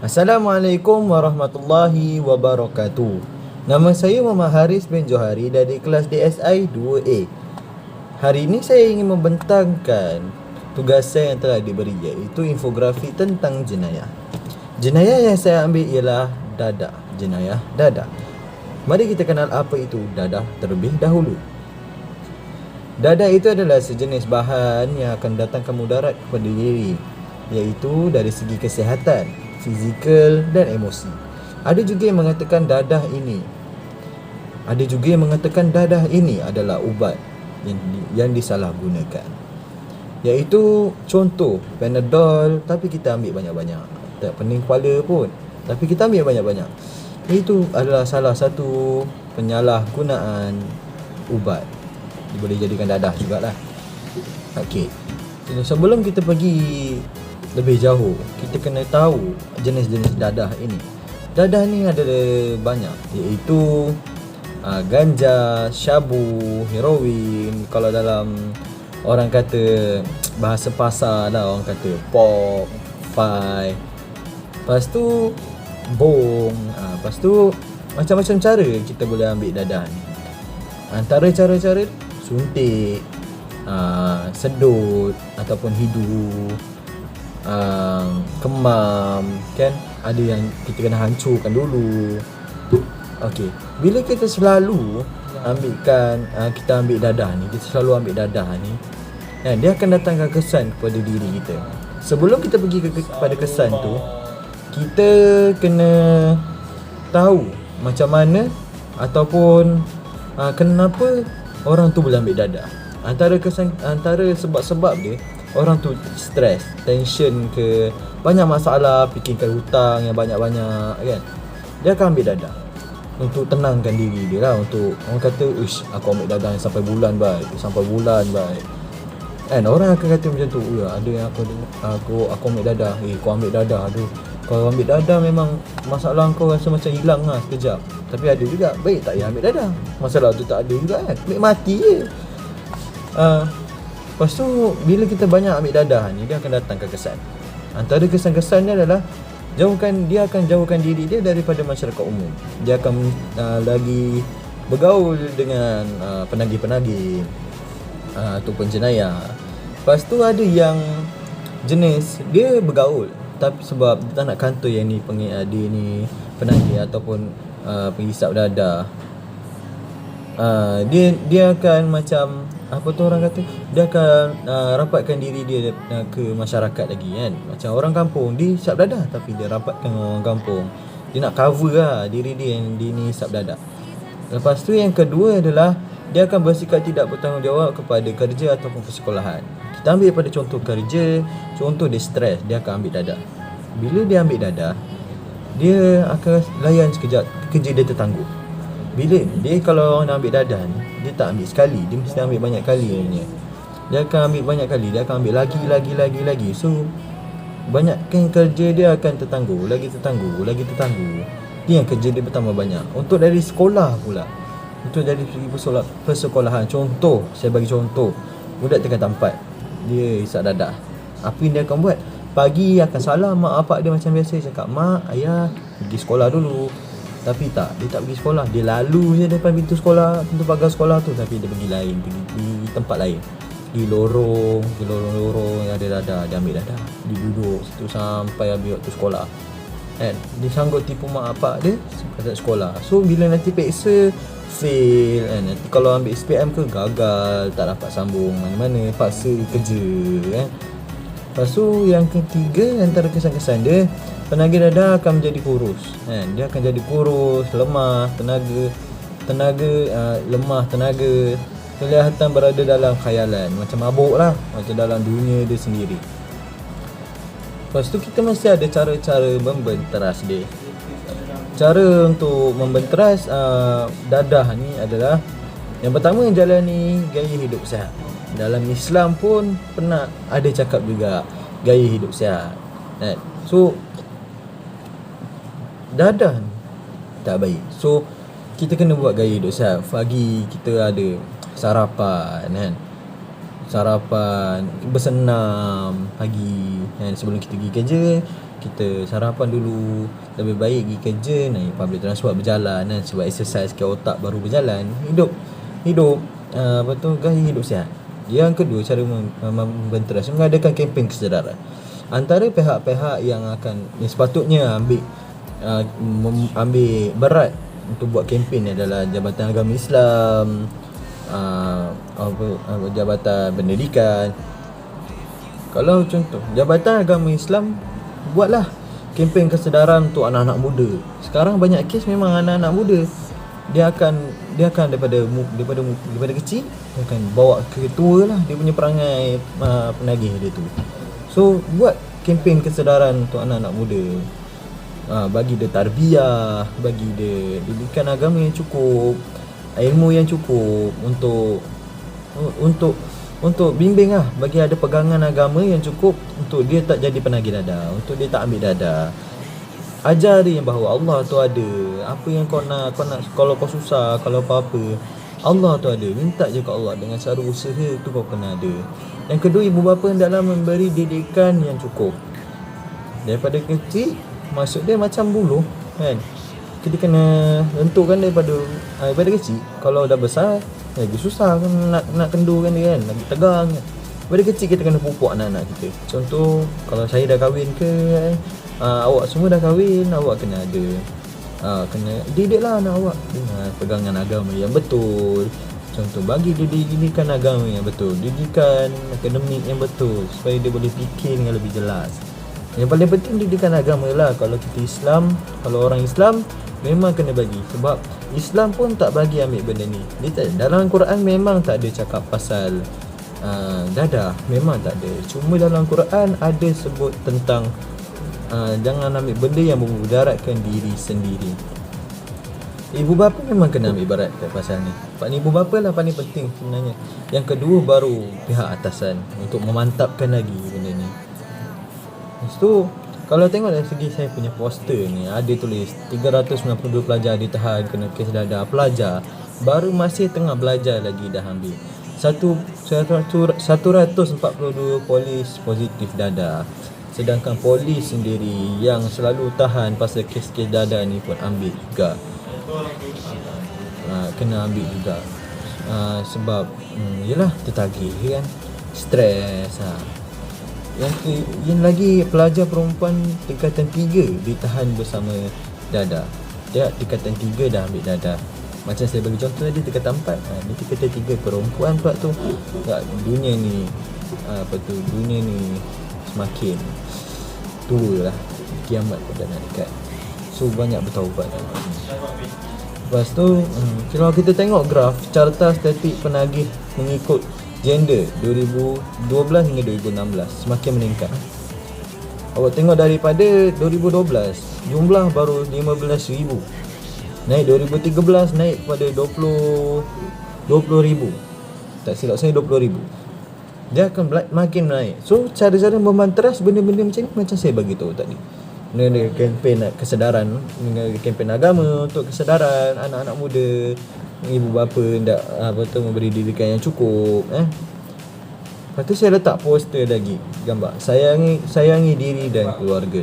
Assalamualaikum warahmatullahi wabarakatuh. Nama saya Muhammad Haris bin Johari dari kelas DSI 2A. Hari ini saya ingin membentangkan tugasan yang telah diberi, iaitu infografi tentang jenayah. Jenayah yang saya ambil ialah dadah. Jenayah dadah. Mari kita kenal apa itu dadah terlebih dahulu. Dadah itu adalah sejenis bahan yang akan datangkan mudarat kepada diri, iaitu dari segi kesihatan, fizikal dan emosi. Ada juga yang mengatakan dadah ini adalah ubat yang disalahgunakan. Iaitu contoh Panadol tapi kita ambil banyak-banyak. Tak pening kepala pun tapi kita ambil banyak-banyak. Itu adalah salah satu penyalahgunaan ubat. Dia boleh jadikan dadah jugalah. Okey. Jadi sebelum kita pergi lebih jauh, kita kena tahu jenis-jenis dadah ini. Dadah ni ada banyak, iaitu ganja, syabu, heroin. Kalau dalam orang kata bahasa pasar lah, orang kata pop, fai. Lepas tu bong, lepas tu macam-macam cara kita boleh ambil dadah ni. Antara cara-cara suntik, sedut ataupun hidu, kemam, kan? Ada yang kita kena hancurkan dulu. Okey, bila kita selalu kita ambil dadah ni, kan, dia akan datangkan kesan kepada diri kita. Sebelum kita pergi kepada kesan tu, kita kena tahu macam mana ataupun kenapa orang tu boleh ambil dadah. Antara sebab-sebab dia, orang tu stres, tension ke, banyak masalah, fikirkan hutang yang banyak-banyak, kan. Dia akan ambil dadah untuk tenangkan diri dia lah. Untuk orang kata, aku ambil dadah sampai bulan baik. Kan orang akan kata macam tu. Ada yang aku ambil dadah. Kau ambil dadah. Aduh, kau ambil dadah memang masalah kau rasa macam hilang lah sekejap. Tapi ada juga, baik tak payah ambil dadah, masalah tu tak ada juga kan. Ambil mati je. Lepas tu bila kita banyak ambil dadah ni, dia akan datangkan kesan. Antara kesan-kesannya adalah dia akan jauhkan diri dia daripada masyarakat umum. Dia akan lagi bergaul dengan penagih-penagih ataupun jenayah. Lepas tu ada yang jenis dia bergaul tapi sebab dia tak nak kantor yang ni dia ni penagih ataupun penghisap dadah. Dia akan macam apa tu orang kata, dia akan rapatkan diri dia ke masyarakat lagi, kan. Macam orang kampung dia hisap dadah tapi dia rapatkan orang kampung. Dia nak cover lah diri dia yang dia ni hisap dadah. Lepas tu yang kedua adalah dia akan bersikap tidak bertanggungjawab kepada kerja ataupun persekolahan. Kita ambil pada contoh kerja, contoh dia stres, dia akan ambil dadah. Bila dia ambil dadah, dia akan layan sekejap, kerja dia tertangguh. Bila dia kalau orang nak ambil dadah ni, dia tak ambil sekali, dia mesti ambil banyak kali punya. Dia akan ambil banyak kali, dia akan ambil lagi. So banyakkan kerja dia akan tertangguh. Dia yang kerja dia bertambah banyak. Untuk dari sekolah pula, untuk dari segi persekolahan, contoh, saya bagi contoh, budak tingkat 4, dia hisap dadah. Apa yang dia akan buat? Pagi akan salam mak bapak dia macam biasa, cakap, mak, ayah pergi sekolah dulu. Tapi dia tak pergi sekolah. Dia lalu je depan pintu pagar sekolah tu, tapi dia pergi di tempat lain. Di lorong yang ada dadah, dia ambil dadah. Dia duduk situ sampai habis waktu sekolah. Kan? Dia sanggup tipu mak bapak dia kat sekolah. So bila nanti peksa fail, kan? Nanti kalau ambil SPM ke gagal, tak dapat sambung mana-mana, paksa kerja, kan. Lepas tu yang ketiga, antara kesan-kesan dia, penagih dadah akan menjadi kurus, kan? Dia akan jadi kurus, lemah tenaga, kelihatan berada dalam khayalan, macam mabuk lah, macam dalam dunia dia sendiri. Lepas tu kita mesti ada cara-cara membenteras dia. Cara untuk membenteras dadah ni adalah, yang pertama, jalani gaya hidup sihat. Dalam Islam pun pernah ada cakap juga gaya hidup sihat, kan? So dadah ni tak baik. So kita kena buat gaya hidup sihat. Pagi kita ada sarapan, kan? Sarapan, bersenam pagi, kan? Sebelum kita pergi kerja, kita sarapan dulu, lebih baik pergi kerja, naik public transport, berjalan kan, sebab exercise ke otak baru berjalan. Hidup gaya hidup sihat. Yang kedua, cara membenteras, mengadakan kempen kesedaran. Antara pihak-pihak yang sepatutnya ambil berat untuk buat kempen adalah Jabatan Agama Islam, Jabatan Pendidikan. Kalau contoh Jabatan Agama Islam, buatlah kempen kesedaran untuk anak-anak muda. Sekarang banyak kes memang anak-anak muda dia akan daripada kecil dia akan bawa ke tua lah dia punya perangai penagih dia tu. So buat kempen kesedaran untuk anak-anak muda, bagi dia tarbiyah, bagi dia didikan agama yang cukup, ilmu yang cukup untuk bimbing lah, bagi ada pegangan agama yang cukup untuk dia tak jadi penagih dadah, untuk dia tak ambil dadah. Ajar dia bahawa Allah tu ada. Apa yang kau nak, kalau kau susah, kalau apa-apa, Allah tu ada. Minta je kat Allah, dengan cara usaha tu kau kena ada. Yang kedua, ibu bapa hendaklah memberi didikan yang cukup. Daripada kecil, maksud dia macam buluh kan. Kita kena tentukan daripada kecil. Kalau dah besar, lagi susah kan nak kendurkan dia kan, lagi tegang kan. Daripada kecil kita kena pupuk anak-anak kita. Contoh, kalau saya dah kahwin ke awak semua dah kahwin, awak kena ada kena didiklah anak awak dengan pegangan agama yang betul. Contoh, bagi dia didikan agama yang betul, didikan akademik yang betul, supaya dia boleh fikir dengan lebih jelas. Yang paling penting didikan agama lah. Kalau kita Islam, kalau orang Islam memang kena bagi. Sebab Islam pun tak bagi ambil benda ni. Dalam Quran memang tak ada cakap pasal dadah, memang tak ada. Cuma dalam Quran ada sebut tentang jangan ambil benda yang memudaratkan diri sendiri. Ibu bapa memang kena ambil barat kat pasal ni. Ibu bapa lah paling penting sebenarnya. Yang kedua baru pihak atasan untuk memantapkan lagi benda ni. Lepas tu, kalau tengok dari segi saya punya poster ni, ada tulis 392 pelajar ditahan kena kes dadah. Pelajar baru masih tengah belajar lagi dah ambil 142 polis positif dadah. Sedangkan polis sendiri yang selalu tahan pasal kes-kes dadah ni pun ambil juga. Kena ambil juga. Sebab yelah tertagih kan, stres. Yang lagi pelajar perempuan tingkatan 3 ditahan bersama dadah. Dia tingkatan 3 dah ambil dadah. Macam saya bagi contoh tadi tingkatan 4. Ni tingkatan 3 perempuan pula tu. Dunia ni dunia ni semakin tua lah, kiamat pun dah nak dekat. So banyak bertaubat. Lepas tu kalau kita tengok graf carta statistik penagih mengikut gender 2012 hingga 2016 semakin meningkat. Awak tengok daripada 2012 jumlah baru 15,000, naik 2013 naik kepada 20,000. Tak silap saya 20,000. Dia akan makin naik. So cara-cara memanteras benda-benda macam ni, macam saya bagi tahu tadi, dengan kempen kesedaran, dengan kempen agama untuk kesedaran anak-anak muda, ibu bapa hendak memberi didikan yang cukup. Lepas tu saya letak poster lagi gambar sayangi diri dan keluarga,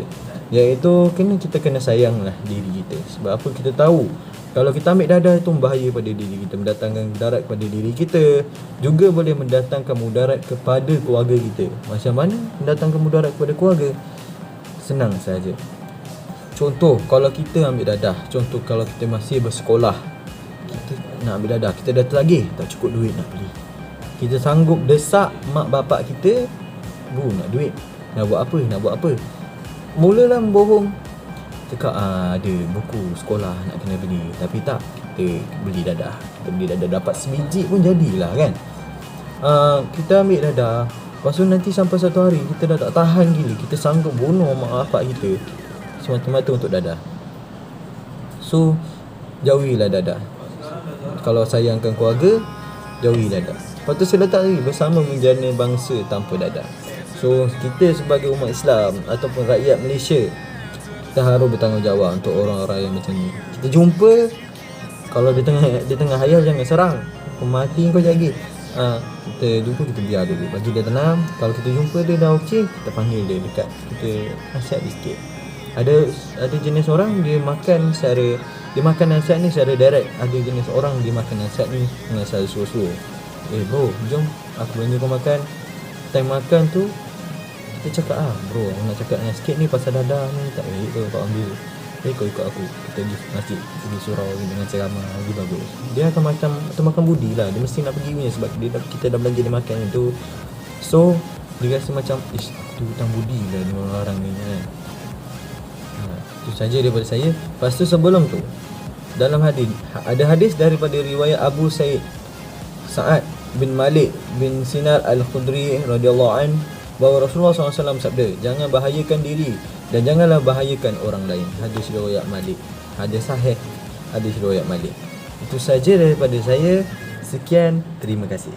iaitu kita kena sayanglah diri kita. Sebab apa? Kita tahu kalau kita ambil dadah itu bahaya pada diri kita, mendatangkan mudarat kepada diri kita, juga boleh mendatangkan mudarat kepada keluarga kita. Macam mana mendatangkan mudarat kepada keluarga? Senang saja. Contoh, kalau kita ambil dadah, contoh kalau kita masih bersekolah, kita nak ambil dadah, kita dah terlagih, tak cukup duit nak beli. Kita sanggup desak mak bapak kita, bu nak duit, nak buat apa? Mulalah membohong. Cakap ada buku sekolah nak kena beli, tapi tak, kita beli dadah. Kita beli dadah, dapat sebiji pun jadilah kan. Kita ambil dadah, lepas tu nanti sampai satu hari kita dah tak tahan gila, kita sanggup bunuh mak bapak kita semata-mata untuk dadah. So jauhilah dadah. Kalau sayangkan keluarga, jauhi dadah. Lepas tu saya letak lagi bersama menjana bangsa tanpa dadah. So kita sebagai umat Islam ataupun rakyat Malaysia, kita harus bertanggungjawab untuk orang-orang yang macam ni. Kita jumpa, kalau di tengah hayal jangan serang, kau mati kau jaga. Kita jumpa, kita biar dulu, bagi dia tenang. Kalau kita jumpa dia dah okey, kita panggil dia dekat, kita nasihat dia sikit. Ada jenis orang dia makan nasihat ni secara direct. Ada jenis orang dia makan nasihat ni dengan cara slow-slow. Bro, jom aku bagi kau makan. Time makan tu kita cakap bro, aku nak cakap dengan sikit ni pasal dadah ni, tak baik tu kau ambil. Kau ikut aku, kita pergi masjid, pergi surau dengan ceramah, lagi bagus. Dia akan makan budi lah. Dia mesti nak pergi punya sebab kita dah belanja dia makan tu. So dia rasa macam aku tu hutang budi lah dengan orang ni kan. Itu saja daripada saya. Lepas tu sebelum tu, dalam hadis ada hadis daripada riwayat Abu Sa'ad bin Malik bin Sinar Al-Khudri radhiyallahu an, bahawa Rasulullah SAW sabda, jangan bahayakan diri dan janganlah bahayakan orang lain. Hadis riwayat Malik. Hadis sahih, hadis riwayat Malik. Itu saja daripada saya. Sekian, terima kasih.